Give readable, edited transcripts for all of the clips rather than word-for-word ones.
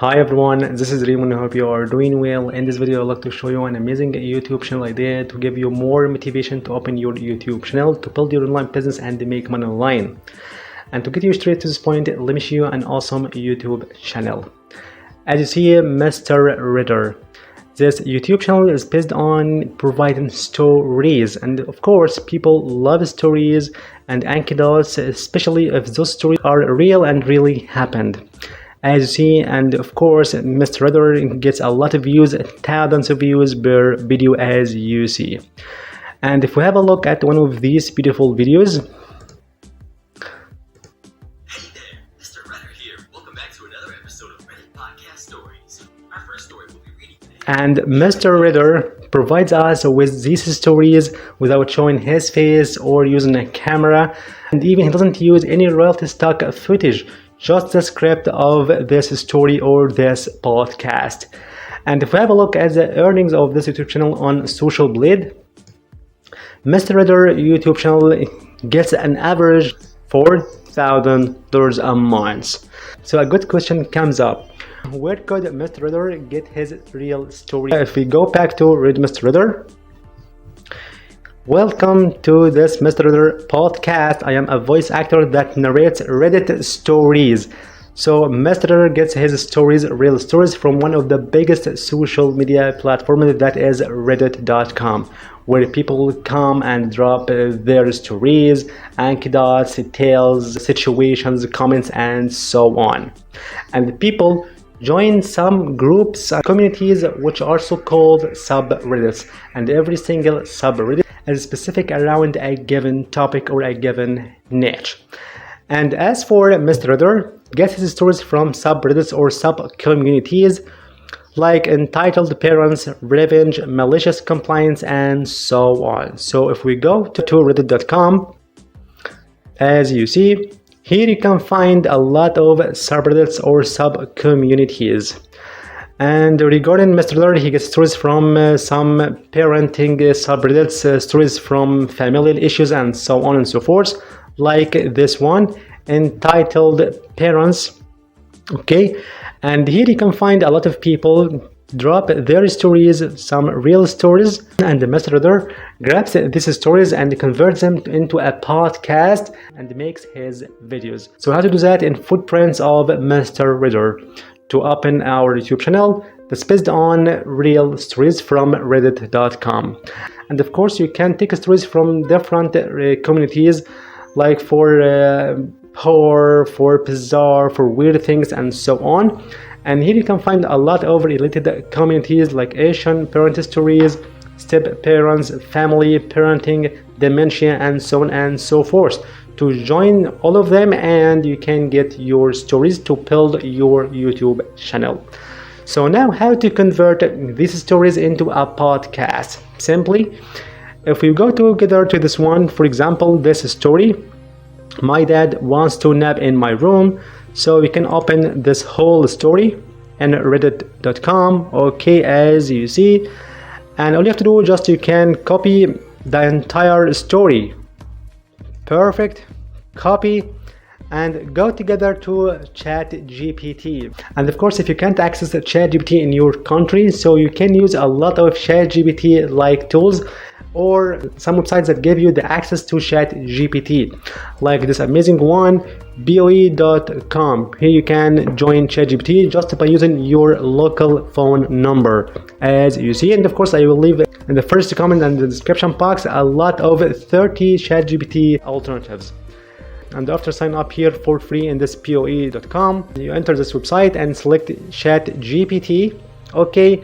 Hi everyone, this is Raymond. I hope you are doing well. In this video, I'd like to show you an amazing YouTube channel idea to give you more motivation to open your YouTube channel, to build your online business and make money online. And to get you straight to this point, let me show you an awesome YouTube channel. As you see, Mr. Ritter. This YouTube channel is based on providing stories, and of course people love stories and anecdotes, especially if those stories are real and really happened. As you see, and of course Mr. Ritter gets a lot of views, thousands of views per video, as you see. And if we have a look at one of these beautiful videos. Hey there, Mr. Ritter here. Welcome back to another episode of Reddit Podcast Stories. Our first story we'll be reading today. And Mr. Ritter provides us with these stories without showing his face or using a camera, and even he doesn't use any royalty stock footage, just the script of this story or this podcast. And if we have a look at the earnings of this YouTube channel on Social Blade, Mr. Ritter YouTube channel gets an average $4,000 a month. So a good question comes up. Where could Mr. Ritter get his real story? If we go back to read Mr. Ritter. Welcome to this Mr. Ritter podcast. I am a voice actor that narrates Reddit stories. So Mr. Ritter gets his stories, real stories, from one of the biggest social media platforms, that is reddit.com, where people come and drop their stories, anecdotes, tales, situations, comments, and so on. And people join some groups and communities which are so called subreddits, and every single subreddit is specific around a given topic or a given niche. And as for Mr. Ritter, gets his stories from subreddits or sub-communities like entitled parents, revenge, malicious compliance, and so on. So if we go to reddit.com, as you see, here you can find a lot of subreddits or sub-communities. And regarding Mr. Ritter, he gets stories from some parenting subreddits, stories from familial issues, and so on and so forth, like this one entitled Parents. Okay, and here you can find a lot of people drop their stories, some real stories, and Mr. Ritter grabs these stories and converts them into a podcast and makes his videos. So how to do that in footprints of Mr. Ritter to open our YouTube channel that's based on real stories from reddit.com. And of course you can take stories from different communities, like for horror, for bizarre, for weird things, and so on. And here you can find a lot of related communities like Asian parent stories, step parents, family, parenting, dementia, and so on and so forth. To join all of them, and you can get your stories to build your YouTube channel. So now, how to convert these stories into a podcast? Simply, if we go together to this one, for example, this story, my dad wants to nap in my room. So we can open this whole story in reddit.com, okay, as you see, and all you have to do, just you can copy the entire story. Perfect. Copy and go together to ChatGPT. And of course, if you can't access ChatGPT in your country, so you can use a lot of ChatGPT like tools or some websites that give you the access to ChatGPT, like this amazing one, boe.com. Here you can join ChatGPT just by using your local phone number, as you see. And of course, I will leave in the first comment and the description box a lot of 30 ChatGPT alternatives. And after sign up here for free in this boe.com, you enter this website and select ChatGPT, okay,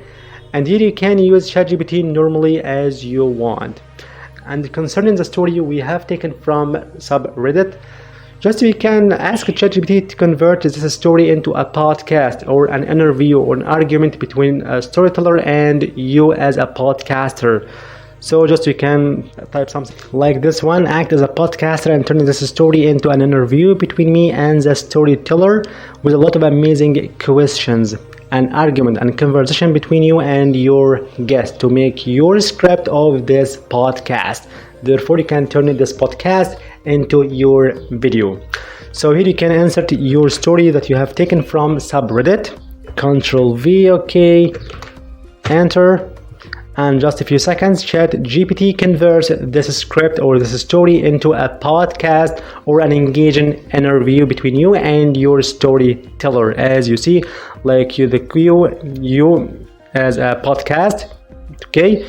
and here you can use ChatGPT normally as you want. And concerning the story we have taken from subreddit, just we can ask ChatGPT to convert this story into a podcast or an interview or an argument between a storyteller and you as a podcaster. So just you can type something like this one: act as a podcaster and turn this story into an interview between me and the storyteller with a lot of amazing questions, an argument and conversation between you and your guest to make your script of this podcast. Therefore, you can turn this podcast into your video. So here you can insert your story that you have taken from subreddit, Control V, okay, enter. And just a few seconds, ChatGPT converts this script or this story into a podcast or an engaging interview between you and your storyteller. As you see, like you as a podcast. Okay,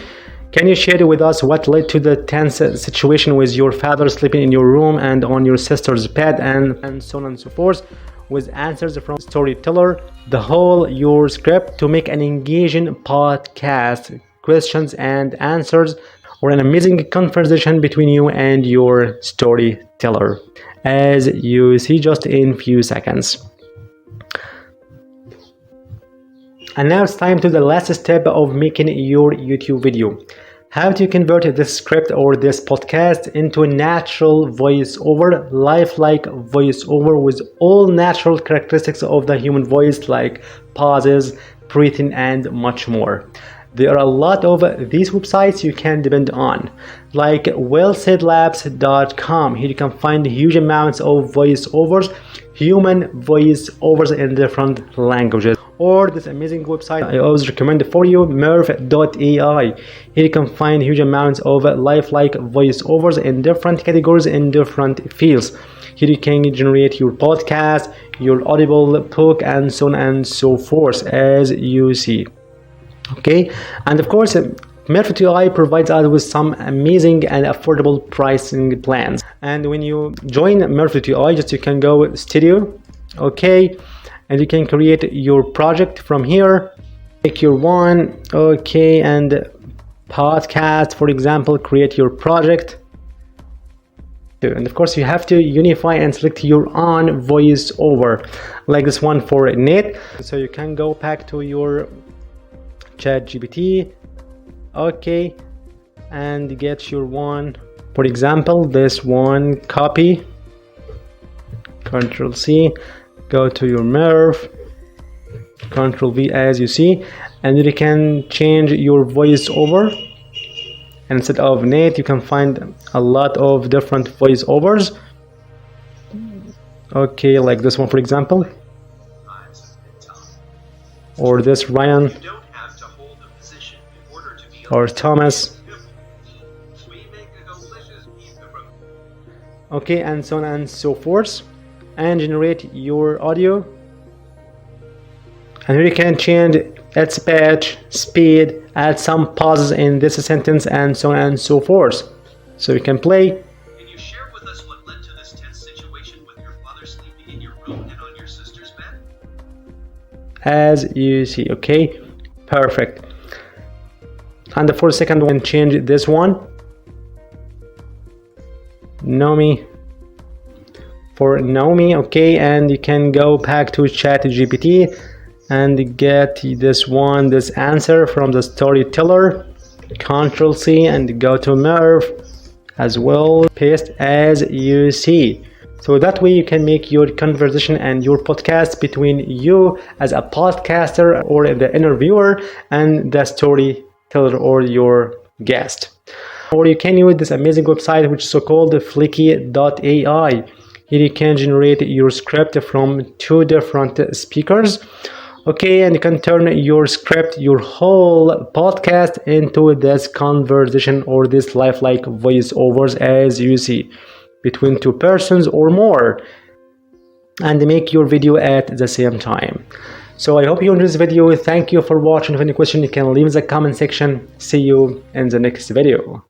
can you share with us what led to the tense situation with your father sleeping in your room and on your sister's bed, and so on and so forth, with answers from storyteller, the whole your script to make an engaging podcast, questions and answers, or an amazing conversation between you and your storyteller, as you see just in few seconds. And now it's time to the last step of making your YouTube video. How to convert this script or this podcast into a natural voiceover, lifelike voiceover with all natural characteristics of the human voice, like pauses, breathing, and much more. There are a lot of these websites you can depend on, like wellsaidlabs.com. Here you can find huge amounts of voiceovers, human voiceovers in different languages. Or this amazing website I always recommend for you, merv.ai. Here you can find huge amounts of lifelike voiceovers in different categories, in different fields. Here you can generate your podcast, your audible book, and so on and so forth, as you see. Okay, and of course, merv.ai provides us with some amazing and affordable pricing plans. And when you join merv.ai, just you can go studio, okay, and you can create your project from here. Make your one, okay, and podcast, for example, create your project. And of course, you have to unify and select your own voiceover, like this one for Nate. So you can go back to your ChatGPT, okay, and get your one, for example, this one, copy, Control C, go to your Merv, Control V, as you see, and you can change your voiceover. And instead of Nate, you can find a lot of different voiceovers, okay, like this one, for example, or this Ryan, or Thomas, okay, and so on and so forth, and generate your audio. And here you can change its pitch, speed, add some pauses in this sentence, and so on and so forth. So you can play. Can you share with us what led to this tense situation with your father sleeping in your room and on your sister's bed? As you see, okay, perfect. And for the second one, change this one, Naomi, for Naomi, okay, and you can go back to ChatGPT and get this one, this answer from the storyteller, Control C, and go to Merv as well, paste, as you see. So that way you can make your conversation and your podcast between you as a podcaster or the interviewer and the storyteller or your guest. Or you can use this amazing website which is so called flicky.ai. Here you can generate your script from 2 different speakers, okay, and you can turn your script, your whole podcast, into this conversation or this lifelike voiceovers, as you see, between 2 persons or more, and make your video at the same time. So I hope you enjoyed this video. Thank you for watching. If any question, you can leave in the comment section. See you in the next video.